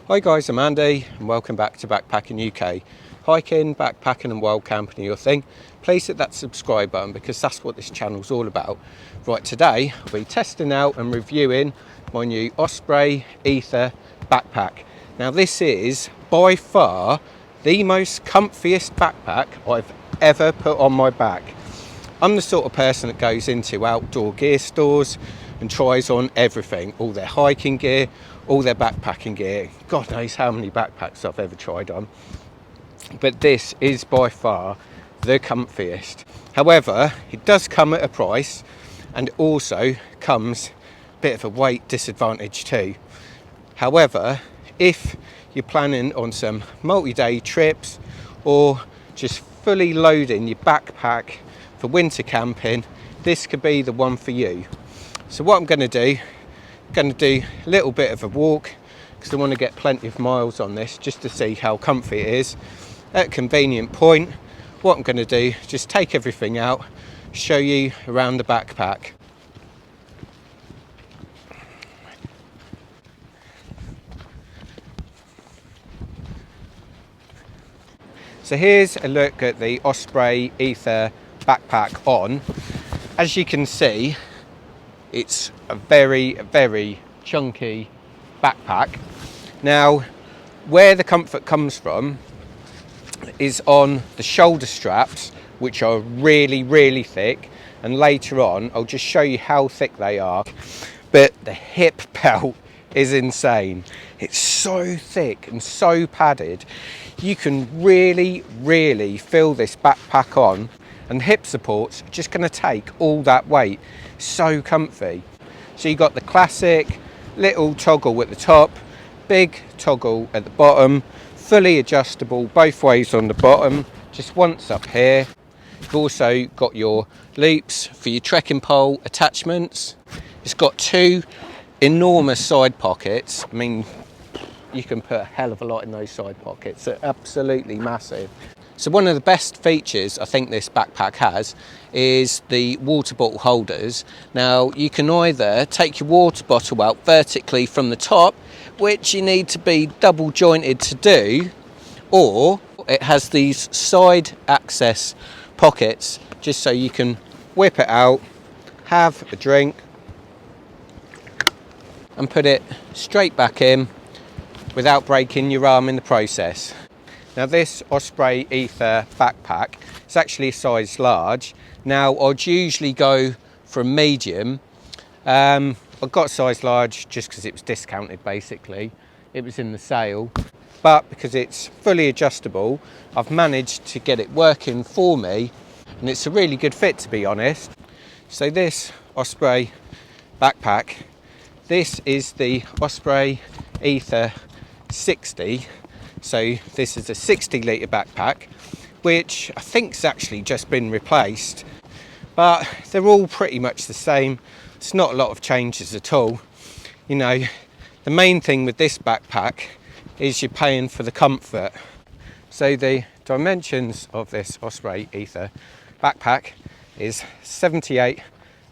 Hi guys, I'm Andy and welcome back to Backpacking UK. Hiking, backpacking and wild camping are your thing. Please hit that subscribe button because that's what this channel's all about. Right, today I'll be testing out and reviewing my new Osprey Aether Backpack. Now this is by far the most comfiest backpack I've ever put on my back. I'm the sort of person that goes into outdoor gear stores and tries on everything, all their hiking gear, all their backpacking gear. God knows how many backpacks I've ever tried on. But this is by far the comfiest. However, it does come at a price and also comes a bit of a weight disadvantage too. However, if you're planning on some multi-day trips or just fully loading your backpack for winter camping, this could be the one for you. So what I'm going to do a little bit of a walk because I want to get plenty of miles on this just to see how comfy it is. At a convenient point, what I'm going to do is just take everything out, show you around the backpack. So here's a look at the Osprey Aether Backpack on. As you can see, it's a very chunky backpack. Now, where the comfort comes from is on the shoulder straps, which are really thick, and later on I'll just show you how thick they are. But the hip belt is insane. It's so thick and so padded. You can really feel this backpack on, and the hip supports are just going to take all that weight. So comfy. So you got the classic little toggle at the top, big toggle at the bottom, fully adjustable both ways on the bottom, just once up here. You've also got your loops for your trekking pole attachments. It's got two enormous side pockets. I mean, you can put a hell of a lot in those side pockets. They're absolutely massive. So one of the best features I think this backpack has is the water bottle holders. Now you can either take your water bottle out vertically from the top, which you need to be double jointed to do, or it has these side access pockets just so you can whip it out, have a drink and put it straight back in without breaking your arm in the process. Now this Osprey Aether Backpack is actually a size large. Now I'd usually go for a medium. I got a size large just because it was discounted basically. It was in the sale. But because it's fully adjustable, I've managed to get it working for me. And it's a really good fit, to be honest. So this Osprey Backpack, this is the Osprey Aether 60. So this is a 60 litre backpack, which I think's actually just been replaced, but they're all pretty much the same. It's not a lot of changes at all. You know, the main thing with this backpack is you're paying for the comfort. So the dimensions of this Osprey Aether backpack is 78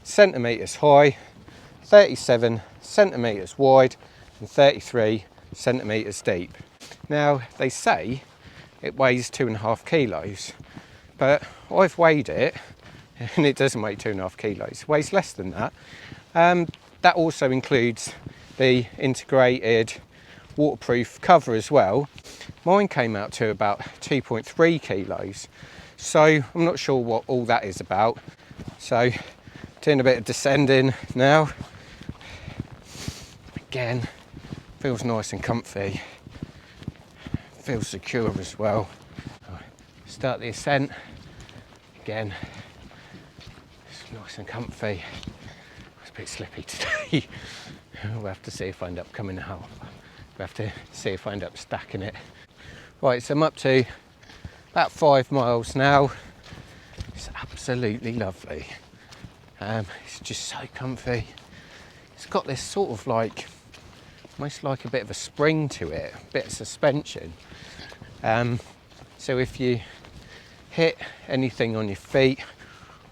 centimetres high, 37 centimetres wide and 33 centimetres deep. Now they say it weighs 2.5 kilos, but I've weighed it and it doesn't weigh 2.5 kilos. It weighs less than that. That also includes the integrated waterproof cover as well. Mine came out to about 2.3 kilos. So I'm not sure what all that is about. So doing a bit of descending now. Again, feels nice and comfy. Feels secure as well. Start the ascent. Again, it's nice and comfy. It's a bit slippy today. We'll have to see if I end up coming out. We'll have to see if I end up stacking it. Right, so I'm up to about 5 miles now. It's absolutely lovely. It's just so comfy. It's got this sort of like, almost like a bit of a spring to it, a bit of suspension. So if you hit anything on your feet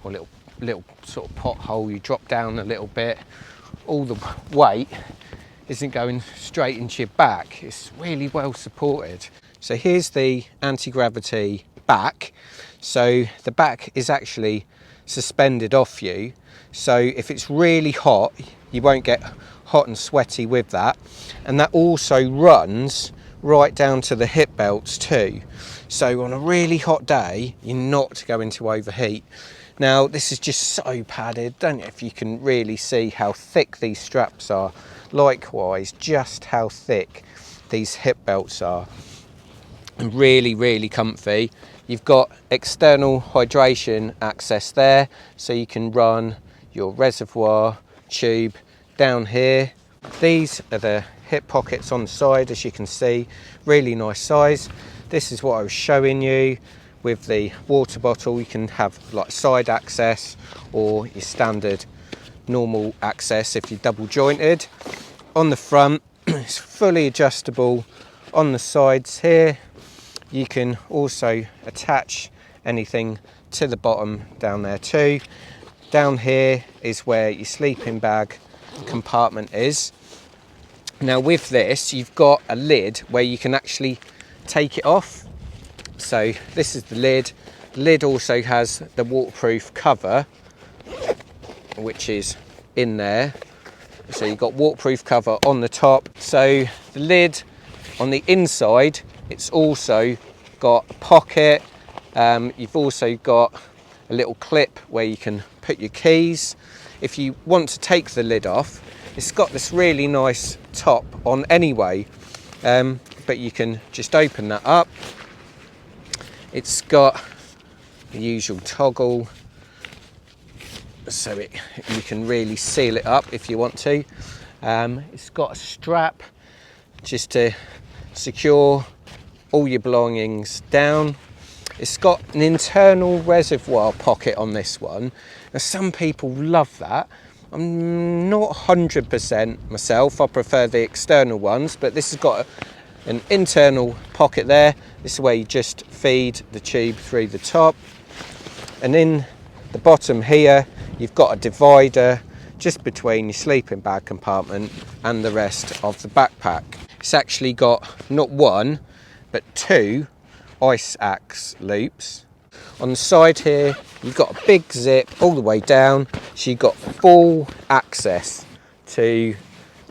or little sort of pothole, you drop down a little bit, all the weight isn't going straight into your back. It's really well supported. So here's the anti-gravity back. So the back is actually suspended off you. So if it's really hot, you won't get hot and sweaty with that. And that also runs right down to the hip belts too. So on a really hot day, you're not going to overheat. Now this is just so padded. Don't know if you can really see how thick these straps are. Likewise, just how thick these hip belts are. And really, really comfy. You've got external hydration access there, so you can run your reservoir tube down here. These are the hip pockets on the side, as you can see, really nice size. This is what I was showing you with the water bottle. You can have like side access or your standard normal access if you're double jointed. On the front, it's fully adjustable. On the sides here, you can also attach anything to the bottom down there too. Down here is where your sleeping bag compartment is. Now with this, you've got a lid where you can actually take it off. So this is the lid. The lid also has the waterproof cover, which is in there. So you've got waterproof cover on the top. So the lid on the inside, it's also got a pocket. You've also got a little clip where you can put your keys. If you want to take the lid off, it's got this really nice top on anyway, but you can just open that up. It's got the usual toggle, so you can really seal it up if you want to. It's got a strap just to secure all your belongings down. It's got an internal reservoir pocket on this one. Now some people love that. I'm not 100% myself. I prefer the external ones, but this has got an internal pocket there. This is where you just feed the tube through the top. And in the bottom here, you've got a divider just between your sleeping bag compartment and the rest of the backpack. It's actually got not one, but two ice axe loops. On the side here, you've got a big zip all the way down, so you've got full access to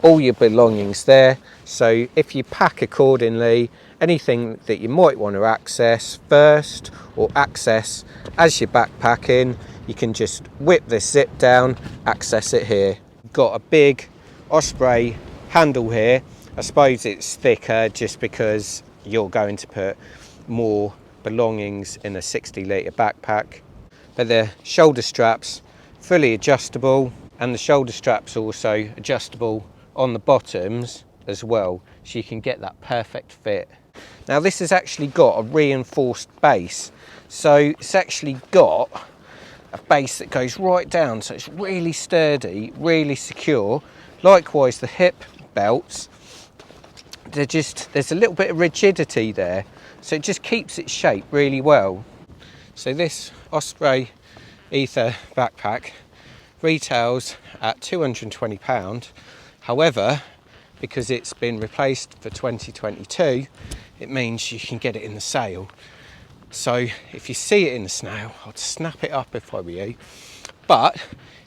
all your belongings there. So if you pack accordingly, anything that you might want to access first or access as you're backpacking, you can just whip this zip down, access it here. You've got a big Osprey handle here. I suppose it's thicker just because you're going to put more belongings in a 60-litre backpack. But the shoulder straps fully adjustable, and the shoulder straps also adjustable on the bottoms as well, so you can get that perfect fit. Now this has actually got a reinforced base, so it's actually got a base that goes right down, so it's really sturdy, really secure. Likewise the hip belts, there's a little bit of rigidity there, so it just keeps its shape really well. So this Osprey Aether Backpack retails at £220. However, because it's been replaced for 2022, it means you can get it in the sale. So if you see it in the sale, I'd snap it up if I were you. But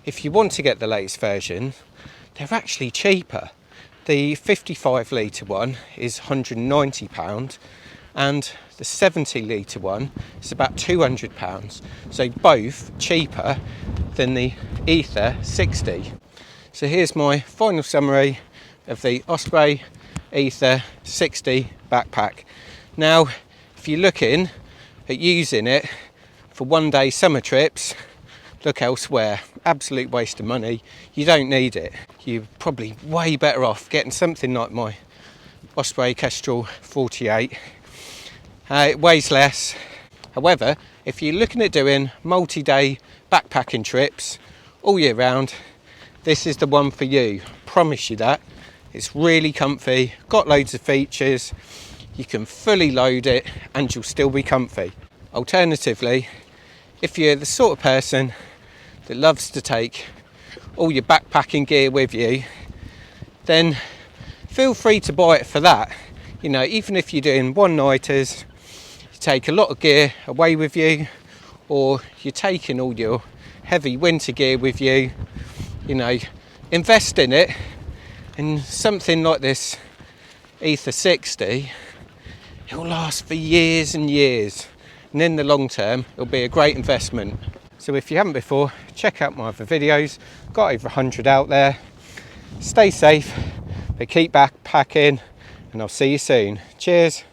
if you want to get the latest version, they're actually cheaper. The 55 litre one is £190 and the 70 litre one is about £200. So both cheaper than the Aether 60. So here's my final summary of the Osprey Aether 60 backpack. Now, if you're looking at using it for one-day summer trips, look elsewhere. Absolute waste of money. You don't need it. You're probably way better off getting something like my Osprey Kestrel 48. It weighs less. However, if you're looking at doing multi-day backpacking trips all year round, this is the one for you. Promise you that. It's really comfy, got loads of features. You can fully load it and you'll still be comfy. Alternatively, if you're the sort of person that loves to take all your backpacking gear with you, then feel free to buy it for that. You know, even if you're doing one-nighters, you take a lot of gear away with you, or you're taking all your heavy winter gear with you, you know, invest in it. And something like this Aether 60, it'll last for years and years, and in the long term it'll be a great investment. So if you haven't before, check out my other videos. Got over 100 out there. Stay safe, but keep backpacking, and I'll see you soon. Cheers.